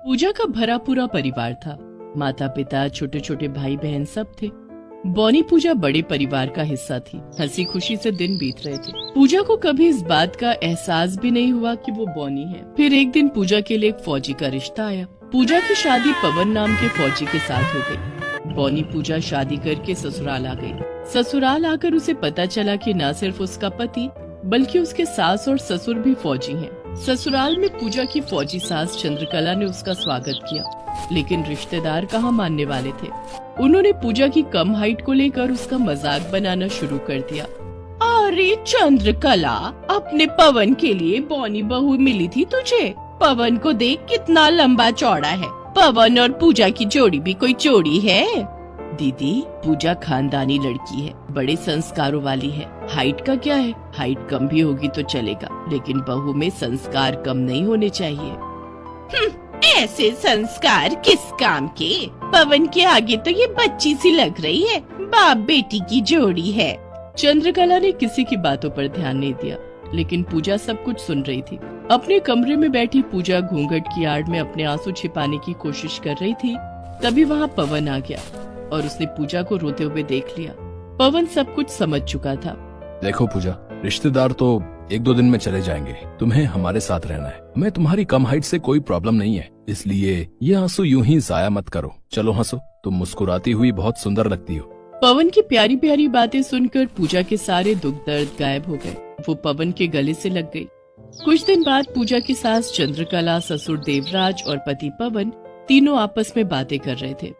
पूजा का भरा पूरा परिवार था। माता पिता, छोटे छोटे भाई बहन सब थे। बॉनी पूजा बड़े परिवार का हिस्सा थी। हंसी खुशी से दिन बीत रहे थे। पूजा को कभी इस बात का एहसास भी नहीं हुआ कि वो बॉनी है। फिर एक दिन पूजा के लिए एक फौजी का रिश्ता आया। पूजा की शादी पवन नाम के फौजी के साथ हो गई। बॉनी पूजा शादी करके ससुराल आ गई। ससुराल आकर उसे पता चला कि न सिर्फ उसका पति बल्कि उसके सास और ससुर भी फौजी हैं। ससुराल में पूजा की फौजी सास चंद्रकला ने उसका स्वागत किया, लेकिन रिश्तेदार कहाँ मानने वाले थे। उन्होंने पूजा की कम हाइट को लेकर उसका मजाक बनाना शुरू कर दिया। अरे चंद्रकला, अपने पवन के लिए बॉनी बहू मिली थी तुझे। पवन को देख कितना लंबा चौड़ा है। पवन और पूजा की जोड़ी भी कोई जोड़ी है? दीदी, पूजा खानदानी लड़की है, बड़े संस्कारों वाली है। हाइट का क्या है, हाइट कम भी होगी तो चलेगा, लेकिन बहू में संस्कार कम नहीं होने चाहिए। ऐसे संस्कार किस काम के? पवन के आगे तो ये बच्ची सी लग रही है। बाप बेटी की जोड़ी है। चंद्रकला ने किसी की बातों पर ध्यान नहीं दिया, लेकिन पूजा सब कुछ सुन रही थी। अपने कमरे में बैठी पूजा घूंघट की आड़ में अपने आंसू छिपाने की कोशिश कर रही थी। तभी वहाँ पवन आ गया और उसने पूजा को रोते हुए देख लिया। पवन सब कुछ समझ चुका था। देखो पूजा, रिश्तेदार तो 1-2 दिन में चले जाएंगे, तुम्हें हमारे साथ रहना है। मैं तुम्हारी कम हाइट से कोई प्रॉब्लम नहीं है, इसलिए ये आंसू यूं ही जाया मत करो। चलो हंसो, तुम मुस्कुराती हुई बहुत सुंदर लगती हो। पवन की प्यारी प्यारी बातें सुनकर पूजा के सारे दुख दर्द गायब हो गए। वो पवन के गले से लग गई। कुछ दिन बाद पूजा की सास चंद्रकला, ससुर देवराज और पति पवन तीनों आपस में बातें कर रहे थे।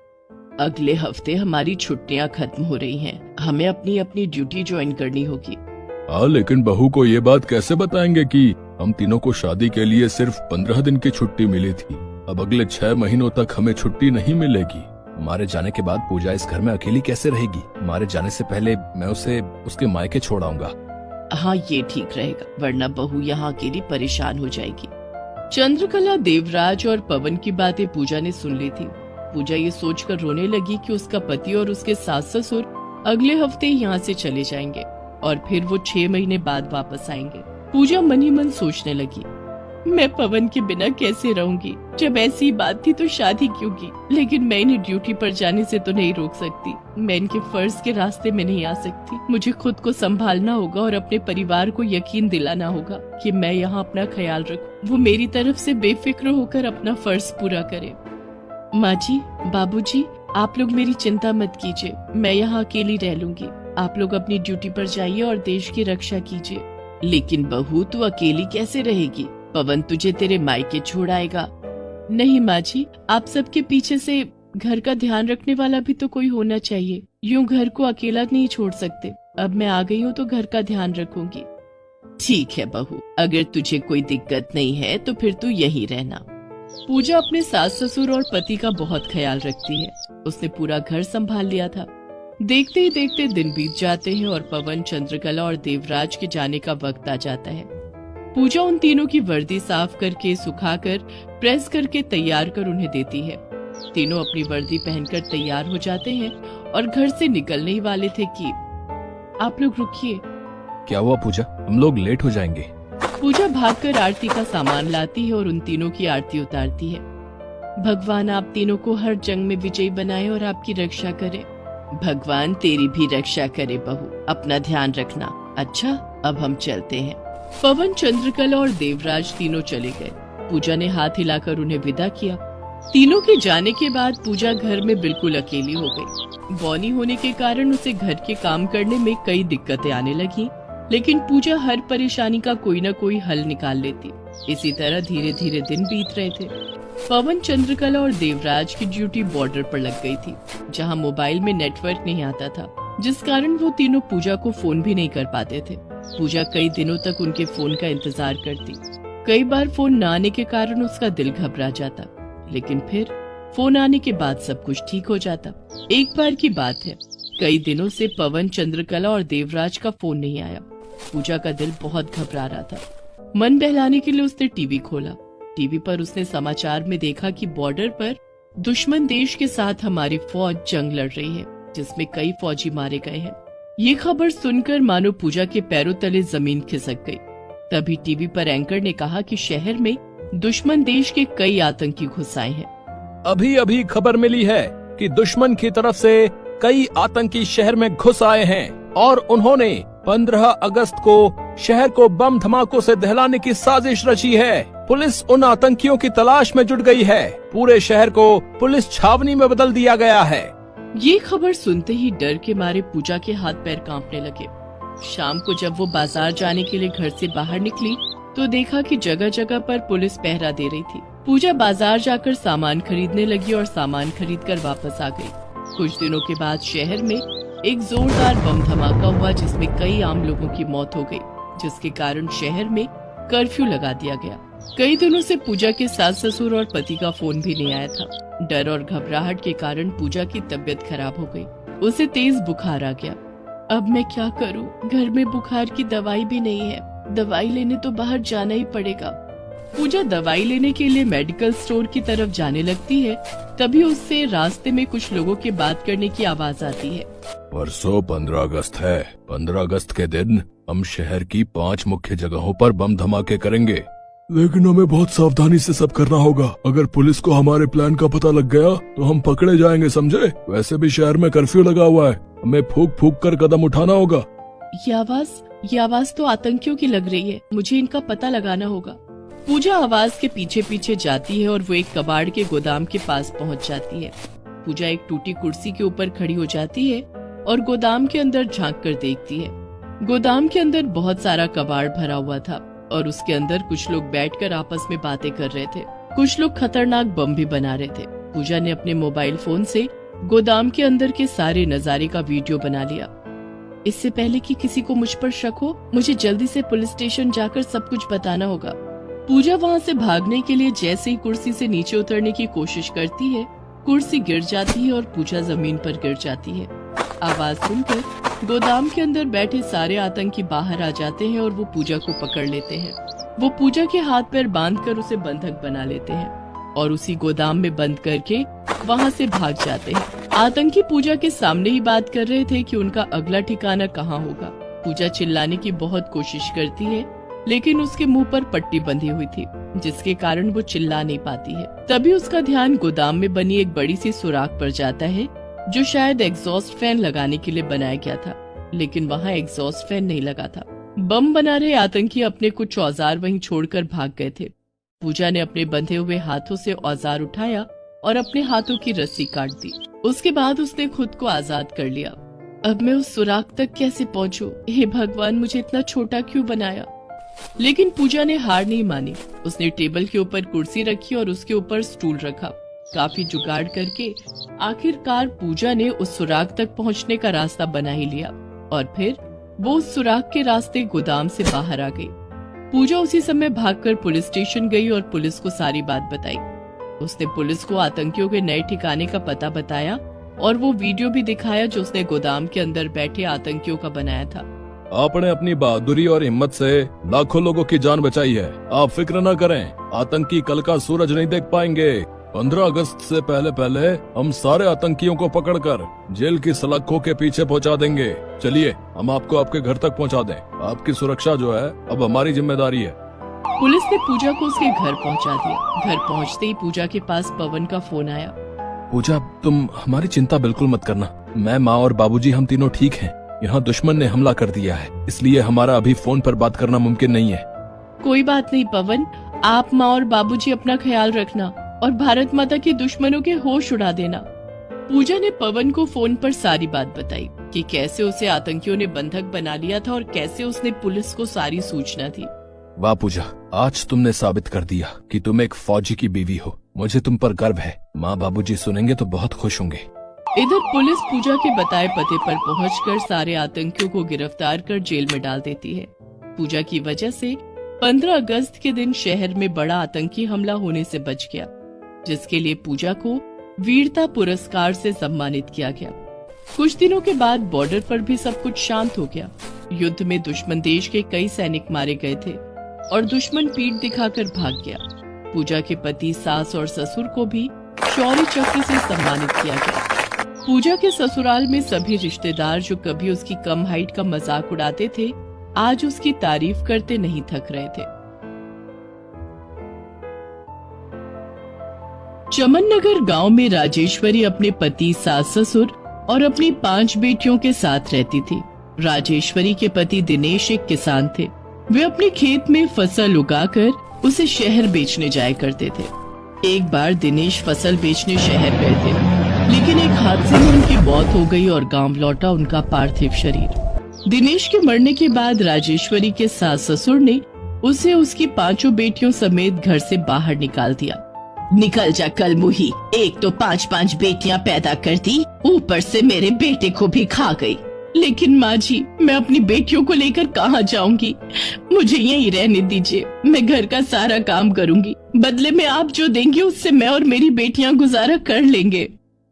अगले हफ्ते हमारी छुट्टियां खत्म हो रही हैं। हमें अपनी अपनी ड्यूटी ज्वाइन करनी होगी। लेकिन बहू को ये बात कैसे बताएंगे कि हम तीनों को शादी के लिए सिर्फ 15 दिन की छुट्टी मिली थी। अब अगले 6 महीनों तक हमें छुट्टी नहीं मिलेगी। हमारे जाने के बाद पूजा इस घर में अकेली कैसे रहेगी? हमारे जाने से पहले मैं उसे उसके मायके छोड़ आऊंगा। हाँ, ये ठीक रहेगा, वरना बहू यहाँ अकेली परेशान हो जाएगी। चंद्रकला, देवराज और पवन की बातें पूजा ने सुन ली थी। पूजा ये सोचकर रोने लगी कि उसका पति और उसके सास ससुर अगले हफ्ते यहाँ से चले जाएंगे और फिर वो 6 महीने बाद वापस आएंगे। पूजा मन ही मन सोचने लगी, मैं पवन के बिना कैसे रहूंगी? जब ऐसी बात थी तो शादी क्यों की? लेकिन मैं इन्हें ड्यूटी पर जाने से तो नहीं रोक सकती। मैं इनके फर्ज के रास्ते में नहीं आ सकती। मुझे खुद को संभालना होगा और अपने परिवार को यकीन दिलाना होगा कि मैं यहाँ अपना ख्याल रखूं। वो मेरी तरफ से बेफिक्र होकर अपना फर्ज पूरा करे। माँ जी, बाबूजी, आप लोग मेरी चिंता मत कीजिए। मैं यहाँ अकेली रह लूंगी। आप लोग अपनी ड्यूटी पर जाइए और देश की रक्षा कीजिए। लेकिन बहू, तू अकेली कैसे रहेगी? पवन तुझे तेरे मायके छोड़ आएगा। नहीं माँ जी, आप सबके पीछे से घर का ध्यान रखने वाला भी तो कोई होना चाहिए। यूं घर को अकेला नहीं छोड़ सकते। अब मैं आ गई हूँ तो घर का ध्यान रखूंगी। ठीक है बहू, अगर तुझे कोई दिक्कत नहीं है तो फिर तू यहीं रहना। पूजा अपने सास ससुर और पति का बहुत ख्याल रखती है। उसने पूरा घर संभाल लिया था। देखते ही देखते दिन बीत जाते हैं और पवन, चंद्रकला और देवराज के जाने का वक्त आ जाता है। पूजा उन तीनों की वर्दी साफ करके, सुखाकर, प्रेस करके तैयार कर उन्हें देती है। तीनों अपनी वर्दी पहनकर तैयार हो जाते हैं और घर से निकलने ही वाले थे कि आप लोग रुकिए। क्या हुआ पूजा? हम लोग लेट हो जाएंगे। पूजा भागकर आरती का सामान लाती है और उन तीनों की आरती उतारती है। भगवान आप तीनों को हर जंग में विजयी बनाए और आपकी रक्षा करे। भगवान तेरी भी रक्षा करे बहू, अपना ध्यान रखना। अच्छा, अब हम चलते हैं। पवन, चंद्रकला और देवराज तीनों चले गए। पूजा ने हाथ हिलाकर उन्हें विदा किया। तीनों के जाने के बाद पूजा घर में बिल्कुल अकेली हो गई। बॉनी होने के कारण उसे घर के काम करने में कई दिक्कतें आने लगी, लेकिन पूजा हर परेशानी का कोई न कोई हल निकाल लेती। इसी तरह धीरे धीरे दिन बीत रहे थे। पवन, चंद्रकला और देवराज की ड्यूटी बॉर्डर पर लग गई थी, जहां मोबाइल में नेटवर्क नहीं आता था, जिस कारण वो तीनों पूजा को फोन भी नहीं कर पाते थे। पूजा कई दिनों तक उनके फोन का इंतजार करती। कई बार फोन न आने के कारण उसका दिल घबरा जाता, लेकिन फिर फोन आने के बाद सब कुछ ठीक हो जाता। एक बार की बात है, कई दिनों से पवन, चंद्रकला और देवराज का फोन नहीं आया। पूजा का दिल बहुत घबरा रहा था। मन बहलाने के लिए उसने टीवी खोला। टीवी पर उसने समाचार में देखा कि बॉर्डर पर दुश्मन देश के साथ हमारी फौज जंग लड़ रही है, जिसमें कई फौजी मारे गए हैं। ये खबर सुनकर मानो पूजा के पैरों तले जमीन खिसक गई। तभी टीवी पर एंकर ने कहा कि शहर में दुश्मन देश के कई आतंकी घुस आए हैं। अभी अभी खबर मिली है कि दुश्मन की तरफ से कई आतंकी शहर में घुस आए हैं और उन्होंने 15 अगस्त को शहर को बम धमाकों से दहलाने की साजिश रची है। पुलिस उन आतंकियों की तलाश में जुट गई है। पूरे शहर को पुलिस छावनी में बदल दिया गया है। ये खबर सुनते ही डर के मारे पूजा के हाथ पैर कांपने लगे। शाम को जब वो बाजार जाने के लिए घर से बाहर निकली तो देखा कि जगह जगह पर पुलिस पहरा दे रही थी। पूजा बाजार जाकर सामान खरीदने लगी और सामान खरीदकर वापस आ गई। कुछ दिनों के बाद शहर में एक जोरदार बम धमाका हुआ जिसमें कई आम लोगों की मौत हो गई, जिसके कारण शहर में कर्फ्यू लगा दिया गया। कई दिनों से पूजा के सास ससुर और पति का फोन भी नहीं आया था। डर और घबराहट के कारण पूजा की तबीयत खराब हो गई। उसे तेज बुखार आ गया। अब मैं क्या करूं? घर में बुखार की दवाई भी नहीं है। दवाई लेने तो बाहर जाना ही पड़ेगा। पूजा दवाई लेने के लिए मेडिकल स्टोर की तरफ जाने लगती है। तभी उससे रास्ते में कुछ लोगों के बात करने की आवाज आती है। परसों 15 अगस्त है। 15 अगस्त के दिन हम शहर की 5 मुख्य जगहों पर बम धमाके करेंगे, लेकिन हमें बहुत सावधानी से सब करना होगा। अगर पुलिस को हमारे प्लान का पता लग गया तो हम पकड़े जाएंगे, समझे? वैसे भी शहर में कर्फ्यू लगा हुआ है, हमें फूक फूक कर कदम उठाना होगा। ये आवाज तो आतंकियों की लग रही है। मुझे इनका पता लगाना होगा। पूजा आवाज के पीछे पीछे जाती है और वो एक कबाड़ के गोदाम के पास पहुंच जाती है। पूजा एक टूटी कुर्सी के ऊपर खड़ी हो जाती है और गोदाम के अंदर झांक कर देखती है। गोदाम के अंदर बहुत सारा कबाड़ भरा हुआ था और उसके अंदर कुछ लोग बैठकर आपस में बातें कर रहे थे। कुछ लोग खतरनाक बम भी बना रहे थे। पूजा ने अपने मोबाइल फोन से गोदाम के अंदर के सारे नजारे का वीडियो बना लिया। इससे पहले कि किसी को मुझ पर शक हो, मुझे जल्दी से पुलिस स्टेशन जाकर सब कुछ बताना होगा। पूजा वहाँ से भागने के लिए जैसे ही कुर्सी से नीचे उतरने की कोशिश करती है, कुर्सी गिर जाती है और पूजा जमीन पर गिर जाती है। आवाज सुनकर गोदाम के अंदर बैठे सारे आतंकी बाहर आ जाते हैं और वो पूजा को पकड़ लेते हैं। वो पूजा के हाथ पैर बांधकर उसे बंधक बना लेते हैं और उसी गोदाम में बंद करके वहाँ से भाग जाते हैं। आतंकी पूजा के सामने ही बात कर रहे थे कि उनका अगला ठिकाना कहाँ होगा। पूजा चिल्लाने की बहुत कोशिश करती है, लेकिन उसके मुंह पर पट्टी बंधी हुई थी, जिसके कारण वो चिल्ला नहीं पाती है। तभी उसका ध्यान गोदाम में बनी एक बड़ी सी सुराख पर जाता है, जो शायद एग्जॉस्ट फैन लगाने के लिए बनाया गया था, लेकिन वहाँ एग्जॉस्ट फैन नहीं लगा था। बम बना रहे आतंकी अपने कुछ औजार वहीं छोड़कर भाग गए थे। पूजा ने अपने बंधे हुए हाथों से औजार उठाया और अपने हाथों की रस्सी काट दी। उसके बाद उसने खुद को आजाद कर लिया। अब मैं उस सुराख तक कैसे पहुँचूं? हे भगवान, मुझे इतना छोटा क्यों बनाया? लेकिन पूजा ने हार नहीं मानी। उसने टेबल के ऊपर कुर्सी रखी और उसके ऊपर स्टूल रखा। काफी जुगाड़ करके आखिरकार पूजा ने उस सुराख तक पहुंचने का रास्ता बना ही लिया और फिर वो उस सुराख के रास्ते गोदाम से बाहर आ गई। पूजा उसी समय भागकर पुलिस स्टेशन गई और पुलिस को सारी बात बताई। उसने पुलिस को आतंकियों के नए ठिकाने का पता बताया और वो वीडियो भी दिखाया जो उसने गोदाम के अंदर बैठे आतंकियों का बनाया था। आपने अपनी बहादुरी और हिम्मत से लाखों लोगों की जान बचाई है। आप फिक्र न करें, आतंकी कल का सूरज नहीं देख पाएंगे। 15 अगस्त से पहले हम सारे आतंकियों को पकड़कर जेल की सलाखों के पीछे पहुंचा देंगे। चलिए, हम आपको आपके घर तक पहुंचा दें। आपकी सुरक्षा जो है अब हमारी जिम्मेदारी है। पुलिस ने पूजा को उसके घर पहुंचा दिया। घर पहुंचते ही पूजा के पास पवन का फोन आया। पूजा, तुम हमारी चिंता बिल्कुल मत करना। मैं, माँ और बाबूजी हम तीनों ठीक हैं। यहाँ दुश्मन ने हमला कर दिया है, इसलिए हमारा अभी फोन पर बात करना मुमकिन नहीं है। कोई बात नहीं पवन, आप, माँ और बाबूजी अपना ख्याल रखना और भारत माता के दुश्मनों के होश उड़ा देना। पूजा ने पवन को फोन पर सारी बात बताई कि कैसे उसे आतंकियों ने बंधक बना लिया था और कैसे उसने पुलिस को सारी सूचना दी। वाह पूजा, आज तुमने साबित कर दिया कि तुम एक फौजी की बीवी हो। मुझे तुम पर गर्व है। माँ बाबूजी सुनेंगे तो बहुत खुश होंगे। इधर पुलिस पूजा के बताए पते पर पहुंचकर सारे आतंकियों को गिरफ्तार कर जेल में डाल देती है। पूजा की वजह से 15 अगस्त के दिन शहर में बड़ा आतंकी हमला होने से बच गया, जिसके लिए पूजा को वीरता पुरस्कार से सम्मानित किया गया। कुछ दिनों के बाद बॉर्डर पर भी सब कुछ शांत हो गया। युद्ध में दुश्मन देश के कई सैनिक मारे गए थे और दुश्मन पीठ दिखाकर भाग गया। पूजा के पति, सास और ससुर को भी शौर्य चक्र से सम्मानित किया गया। पूजा के ससुराल में सभी रिश्तेदार जो कभी उसकी कम हाइट का मजाक उड़ाते थे, आज उसकी तारीफ करते नहीं थक रहे थे। चमन नगर गाँव में राजेश्वरी अपने पति, सास ससुर और अपनी 5 बेटियों के साथ रहती थी। राजेश्वरी के पति दिनेश एक किसान थे। वे अपने खेत में फसल उगाकर उसे शहर बेचने जाया करते थे। एक बार दिनेश फसल बेचने शहर गए थे, लेकिन एक हादसे में उनकी मौत हो गई और गांव लौटा उनका पार्थिव शरीर। दिनेश के मरने के बाद राजेश्वरी के सास ससुर ने उसे उसकी 5 बेटियों समेत घर से बाहर निकाल दिया। निकल जा कल मुही, एक तो 5 बेटियां पैदा कर दी, ऊपर से मेरे बेटे को भी खा गई। लेकिन माँ जी, मैं अपनी बेटियों को लेकर कहाँ जाऊंगी? मुझे यहीं रहने दीजिए, मैं घर का सारा काम करूंगी। बदले में आप जो देंगे उससे मैं और मेरी बेटियां गुजारा कर लेंगे।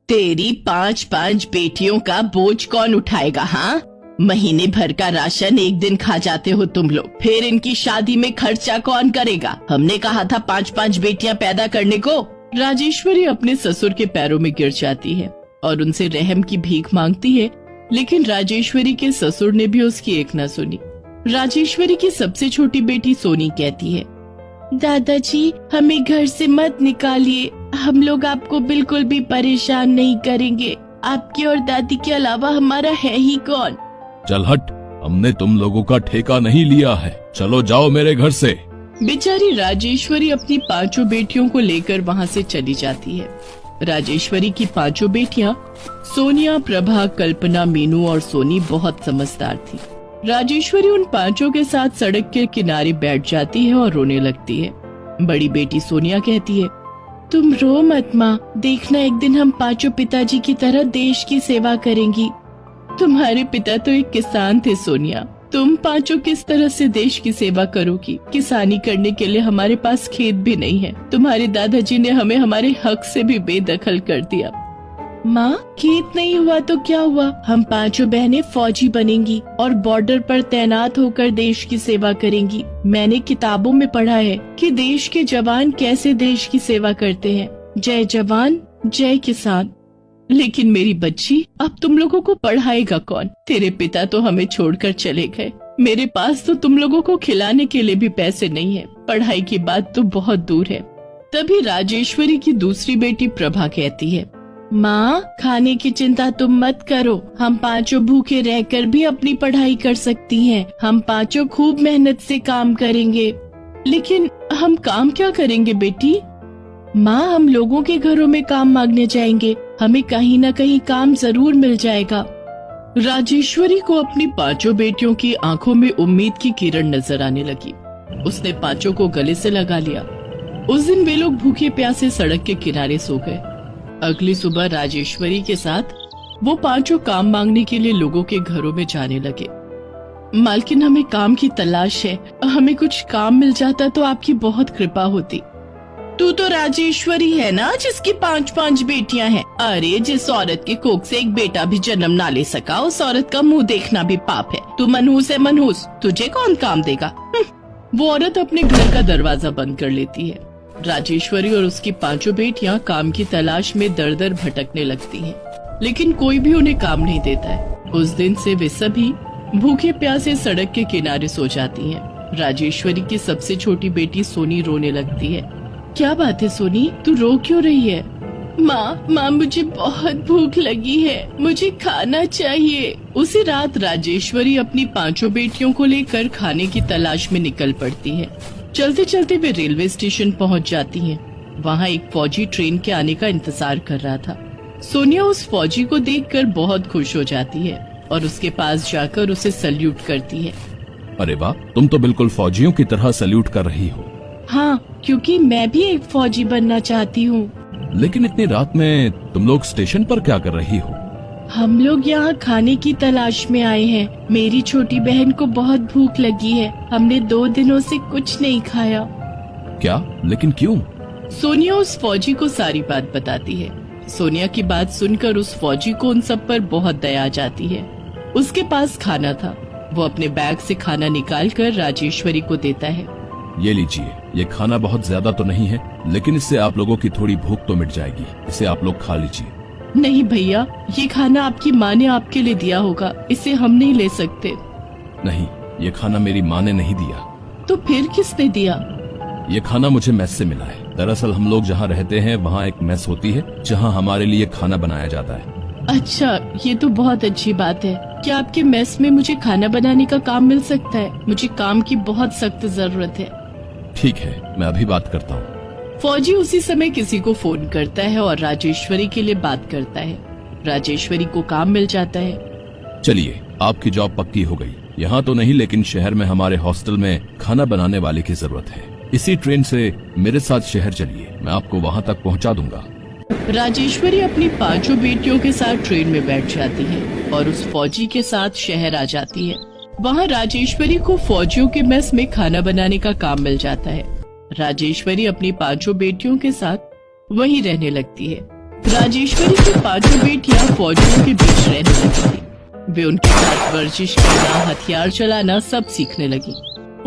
तेरी 5 बेटियों का बोझ कौन उठाएगा? हाँ, महीने भर का राशन एक दिन खा जाते हो तुम लोग, फिर इनकी शादी में खर्चा कौन करेगा? हमने कहा था 5 बेटियां पैदा करने को। राजेश्वरी अपने ससुर के पैरों में गिर जाती है और उनसे रहम की भीख मांगती है, लेकिन राजेश्वरी के ससुर ने भी उसकी एक न सुनी। राजेश्वरी की सबसे छोटी बेटी सोनी कहती है, दादाजी हमें घर से मत निकालिए, हम लोग आपको बिल्कुल भी परेशान नहीं करेंगे। आपकी और दादी के अलावा हमारा है ही कौन? चल हट, हमने तुम लोगों का ठेका नहीं लिया है, चलो जाओ मेरे घर से। बेचारी राजेश्वरी अपनी 5 बेटियों को लेकर वहाँ से चली जाती है। राजेश्वरी की 5 बेटियां सोनिया, प्रभा, कल्पना, मीनू और सोनी बहुत समझदार थी। राजेश्वरी उन 5 के साथ सड़क के किनारे बैठ जाती है और रोने लगती है। बड़ी बेटी सोनिया कहती है, तुम रो मत माँ, देखना एक दिन हम 5 पिताजी की तरह देश की सेवा करेंगी। तुम्हारे पिता तो एक किसान थे सोनिया, तुम 5 किस तरह से देश की सेवा करोगी? किसानी करने के लिए हमारे पास खेत भी नहीं है। तुम्हारे दादाजी ने हमें हमारे हक से भी बेदखल कर दिया। माँ, खेत नहीं हुआ तो क्या हुआ? हम 5 बहनें फौजी बनेंगी और बॉर्डर पर तैनात होकर देश की सेवा करेंगी। मैंने किताबों में पढ़ा है कि देश के जवान कैसे देश की सेवा करते हैं। जय जवान जय किसान। लेकिन मेरी बच्ची, अब तुम लोगों को पढ़ाएगा कौन? तेरे पिता तो हमें छोड़कर चले गए। मेरे पास तो तुम लोगों को खिलाने के लिए भी पैसे नहीं है। पढ़ाई की बात तो बहुत दूर है। तभी राजेश्वरी की दूसरी बेटी प्रभा कहती है, माँ, खाने की चिंता तुम मत करो, हम 5 भूखे रहकर भी अपनी पढ़ाई कर सकती हैं। हम 5 खूब मेहनत से काम करेंगे। लेकिन हम काम क्या करेंगे बेटी? माँ, हम लोगों के घरों में काम मांगने जाएंगे, हमें कहीं न कहीं काम जरूर मिल जाएगा। राजेश्वरी को अपनी 5 बेटियों की आंखों में उम्मीद की किरण नजर आने लगी। उसने 5 को गले से लगा लिया। उस दिन वे लोग भूखे प्यासे सड़क के किनारे सो गए। अगली सुबह राजेश्वरी के साथ वो 5 काम मांगने के लिए लोगों के घरों में जाने लगे। मालकिन, हमें काम की तलाश है, हमें कुछ काम मिल जाता तो आपकी बहुत कृपा होती। तू तो राजेश्वरी है ना, जिसकी 5 बेटियां हैं। अरे, जिस औरत के कोख से एक बेटा भी जन्म ना ले सका, उस औरत का मुंह देखना भी पाप है। तू मनहूस है मनहूस, तुझे कौन काम देगा? वो औरत अपने घर का दरवाजा बंद कर लेती है। राजेश्वरी और उसकी 5 बेटियां काम की तलाश में दर दर भटकने लगती हैं, लेकिन कोई भी उन्हें काम नहीं देता है। उस दिन से वे सभी भूखे प्यासे सड़क के किनारे सो जाती हैं। राजेश्वरी की सबसे छोटी बेटी सोनी रोने लगती है। क्या बात है सोनी, तू रो क्यों रही है? माँ, मुझे बहुत भूख लगी है, मुझे खाना चाहिए। उसी रात राजेश्वरी अपनी 5 बेटियों को लेकर खाने की तलाश में निकल पड़ती है। चलते चलते वे रेलवे स्टेशन पहुँच जाती हैं। वहाँ एक फौजी ट्रेन के आने का इंतजार कर रहा था। सोनिया उस फौजी को देखकर बहुत खुश हो जाती है और उसके पास जाकर उसे सल्यूट करती है। अरे वाह, तुम तो बिल्कुल फौजियों की तरह सल्यूट कर रही हो। हाँ, क्योंकि मैं भी एक फौजी बनना चाहती हूँ। लेकिन इतनी रात में तुम लोग स्टेशन पर क्या कर रही हो? हम लोग यहाँ खाने की तलाश में आए हैं। मेरी छोटी बहन को बहुत भूख लगी है, हमने 2 दिनों से कुछ नहीं खाया। क्या? लेकिन क्यों? सोनिया उस फौजी को सारी बात बताती है। सोनिया की बात सुनकर उस फौजी को उन सब पर बहुत दया आ जाती है। उसके पास खाना था। वो अपने बैग से खाना निकालकर राजेश्वरी को देता है। ये लीजिए, ये खाना बहुत ज्यादा तो नहीं है, लेकिन इससे आप लोगों की थोड़ी भूख तो मिट जाएगी। इसे आप लोग खा लीजिए। नहीं भैया, ये खाना आपकी माँ ने आपके लिए दिया होगा, इसे हम नहीं ले सकते। नहीं, ये खाना मेरी माँ ने नहीं दिया। तो फिर किसने दिया? ये खाना मुझे मेस से मिला है। दरअसल हम लोग जहाँ रहते हैं वहाँ एक मेस होती है जहाँ हमारे लिए खाना बनाया जाता है। अच्छा, ये तो बहुत अच्छी बात है। क्या आपके मेस में मुझे खाना बनाने का काम मिल सकता है? मुझे काम की बहुत सख्त जरूरत है। ठीक है, मैं अभी बात करता हूँ। फौजी उसी समय किसी को फोन करता है और राजेश्वरी के लिए बात करता है। राजेश्वरी को काम मिल जाता है। चलिए, आपकी जॉब पक्की हो गई। यहाँ तो नहीं, लेकिन शहर में हमारे हॉस्टल में खाना बनाने वाले की जरूरत है। इसी ट्रेन से मेरे साथ शहर चलिए, मैं आपको वहाँ तक पहुँचा दूंगा। राजेश्वरी अपनी 5 बेटियों के साथ ट्रेन में बैठ जाती है और उस फौजी के साथ शहर आ जाती है। वहाँ राजेश्वरी को फौजियों के मेस में खाना बनाने का काम मिल जाता है। राजेश्वरी अपनी 5 बेटियों के साथ वहीं रहने लगती है। राजेश्वरी की 5 बेटियां फौजियों के बीच रहने लगी थी। वे उनके साथ वर्जिश करना, हथियार चलाना सब सीखने लगी।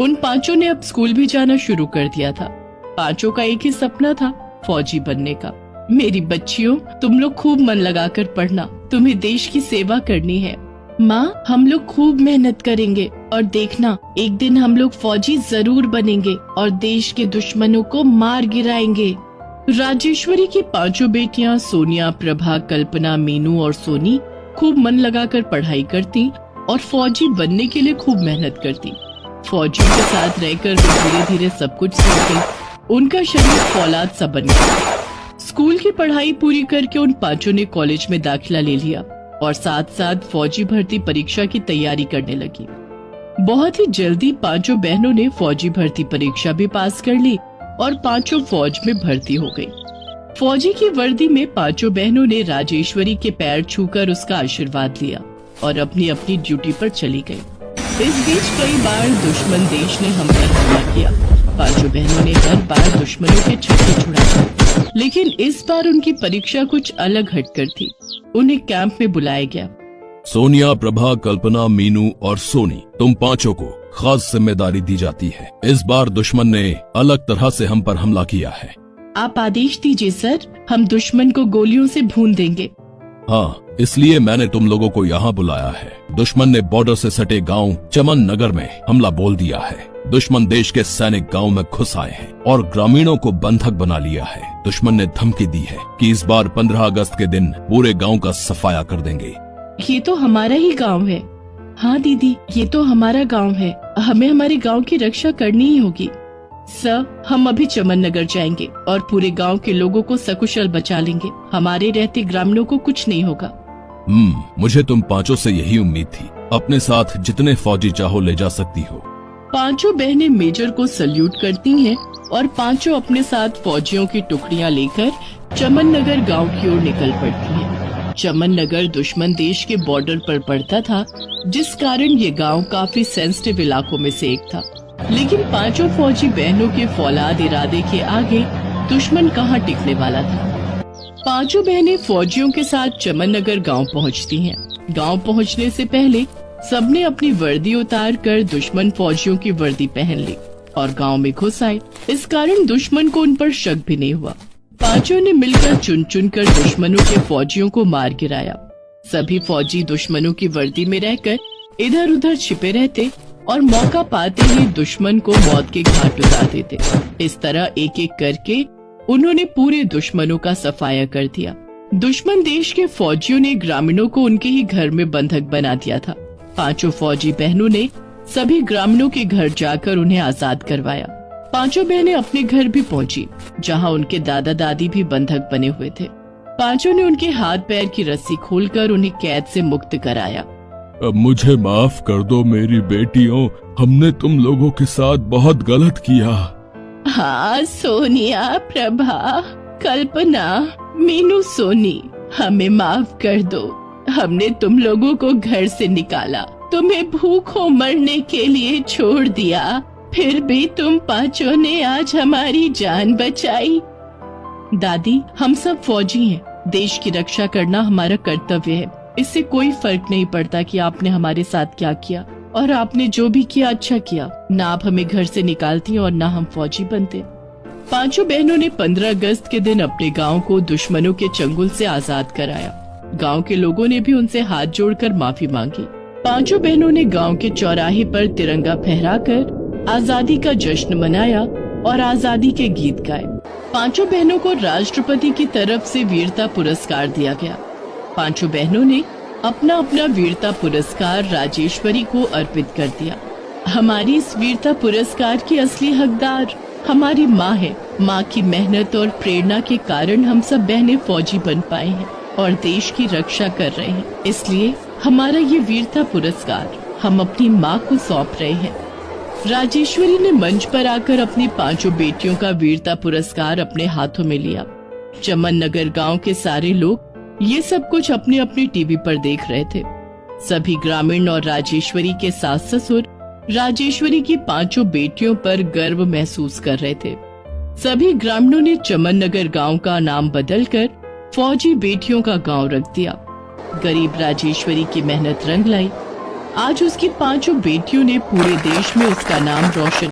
उन 5 ने अब स्कूल भी जाना शुरू कर दिया था। 5 का एक ही सपना था, फौजी बनने का। मेरी बच्चियों, तुम लोग खूब मन लगाकर पढ़ना, तुम्हें देश की सेवा करनी है। माँ, हम लोग खूब मेहनत करेंगे और देखना, एक दिन हम लोग फौजी जरूर बनेंगे और देश के दुश्मनों को मार गिराएंगे। राजेश्वरी की 5 बेटियां सोनिया, प्रभा, कल्पना, मीनू और सोनी खूब मन लगाकर पढ़ाई करती और फौजी बनने के लिए खूब मेहनत करती। फौजियों के साथ रहकर वे धीरे धीरे सब कुछ सीख गई। उनका शरीर फौलाद सा बन गया। स्कूल की पढ़ाई पूरी करके उन 5 ने कॉलेज में दाखिला ले लिया और साथ साथ फौजी भर्ती परीक्षा की तैयारी करने लगी। बहुत ही जल्दी 5 बहनों ने फौजी भर्ती परीक्षा भी पास कर ली और 5 फौज में भर्ती हो गई। फौजी की वर्दी में 5 बहनों ने राजेश्वरी के पैर छूकर उसका आशीर्वाद लिया और अपनी अपनी ड्यूटी पर चली गई। इस बीच कई बार दुश्मन देश ने हम पर हमला किया। 5 बहनों ने हर बार दुश्मनों के छक्के छुड़ाए, लेकिन इस बार उनकी परीक्षा कुछ अलग हटकर थी। उन्हें कैंप में बुलाया गया। सोनिया, प्रभा, कल्पना, मीनू और सोनी, तुम 5 को खास जिम्मेदारी दी जाती है। इस बार दुश्मन ने अलग तरह से हम पर हमला किया है। आप आदेश दीजिए सर, हम दुश्मन को गोलियों से भून देंगे। हाँ, इसलिए मैंने तुम लोगों को यहाँ बुलाया है। दुश्मन ने बॉर्डर से सटे गांव चमन नगर में हमला बोल दिया है। दुश्मन देश के सैनिक गांव में घुस आए हैं और ग्रामीणों को बंधक बना लिया है। दुश्मन ने धमकी दी है कि इस बार 15 अगस्त के दिन पूरे गांव का सफाया कर देंगे। ये तो हमारा ही गांव है। हाँ दीदी, ये तो हमारा गांव है। हमें हमारे गांव की रक्षा करनी ही होगी। सर, हम अभी चमन नगर जाएंगे और पूरे गांव के लोगों को सकुशल बचा लेंगे। हमारे रहते ग्रामीणों को कुछ नहीं होगा। मुझे तुम 5 से यही उम्मीद थी। अपने साथ जितने फौजी चाहो ले जा सकती हो। 5 बहनें मेजर को सल्यूट करती हैं और 5 अपने साथ फौजियों की टुकड़ियां लेकर चमन नगर गाँव की ओर निकल पड़ती हैं। चमन नगर दुश्मन देश के बॉर्डर पर पड़ता था, जिस कारण ये गांव काफी सेंसिटिव इलाकों में से एक था। लेकिन 5 फौजी बहनों के फौलाद इरादे के आगे दुश्मन कहाँ टिकने वाला था। 5 बहनें फौजियों के साथ चमन नगर गाँव पहुँचती हैं। गाँव पहुँचने से पहले सबने अपनी वर्दी उतार कर दुश्मन फौजियों की वर्दी पहन ली और गांव में घुस आए। इस कारण दुश्मन को उन पर शक भी नहीं हुआ। 5 ने मिलकर चुन चुन कर दुश्मनों के फौजियों को मार गिराया। सभी फौजी दुश्मनों की वर्दी में रहकर इधर उधर छिपे रहते और मौका पाते ही दुश्मन को मौत के घाट उतार देते। इस तरह एक एक करके उन्होंने पूरे दुश्मनों का सफाया कर दिया। दुश्मन देश के फौजियों ने ग्रामीणों को उनके ही घर में बंधक बना दिया था। 5 फौजी बहनों ने सभी ग्रामीणों के घर जाकर उन्हें आजाद करवाया। 5 बहनें अपने घर भी पहुंची, जहां उनके दादा दादी भी बंधक बने हुए थे। 5 ने उनके हाथ पैर की रस्सी खोलकर उन्हें कैद से मुक्त कराया। अब मुझे माफ कर दो मेरी बेटियों, हमने तुम लोगों के साथ बहुत गलत किया। हाँ सोनिया, प्रभा, कल्पना, मीनू, सोनी, हमें माफ कर दो। हमने तुम लोगों को घर से निकाला, तुम्हें भूखों मरने के लिए छोड़ दिया, फिर भी तुम 5 ने आज हमारी जान बचाई। दादी, हम सब फौजी हैं। देश की रक्षा करना हमारा कर्तव्य है। इससे कोई फर्क नहीं पड़ता कि आपने हमारे साथ क्या किया, और आपने जो भी किया अच्छा किया। ना आप हमें घर से निकालती और ना हम फौजी बनते। 5 बहनों ने 15 अगस्त के दिन अपने गांव को दुश्मनों के चंगुल से आजाद कराया। गांव के लोगों ने भी उनसे हाथ जोड़कर माफी मांगी। 5 बहनों ने गांव के चौराहे पर तिरंगा फहराकर आजादी का जश्न मनाया और आजादी के गीत गाए। पांचों बहनों को राष्ट्रपति की तरफ से वीरता पुरस्कार दिया गया। पांचों बहनों ने अपना अपना वीरता पुरस्कार राजेश्वरी को अर्पित कर दिया। हमारी इस वीरता पुरस्कार की असली हकदार हमारी माँ है। माँ की मेहनत और प्रेरणा के कारण हम सब बहनें फौजी बन पाए हैं और देश की रक्षा कर रहे हैं। इसलिए हमारा ये वीरता पुरस्कार हम अपनी माँ को सौंप रहे हैं। राजेश्वरी ने मंच पर आकर अपनी पांचों बेटियों का वीरता पुरस्कार अपने हाथों में लिया। चमन नगर गांव के सारे लोग ये सब कुछ अपने अपने टीवी पर देख रहे थे। सभी ग्रामीण और राजेश्वरी के सास ससुर राजेश्वरी की पांचों बेटियों पर गर्व महसूस कर रहे थे। सभी ग्रामीणों ने चमन नगर गांव का नाम बदलकर फौजी बेटियों का गांव रख दिया। गरीब राजेश्वरी की मेहनत रंग लाई। आज उसकी पांचों बेटियों ने पूरे देश में उसका नाम रोशन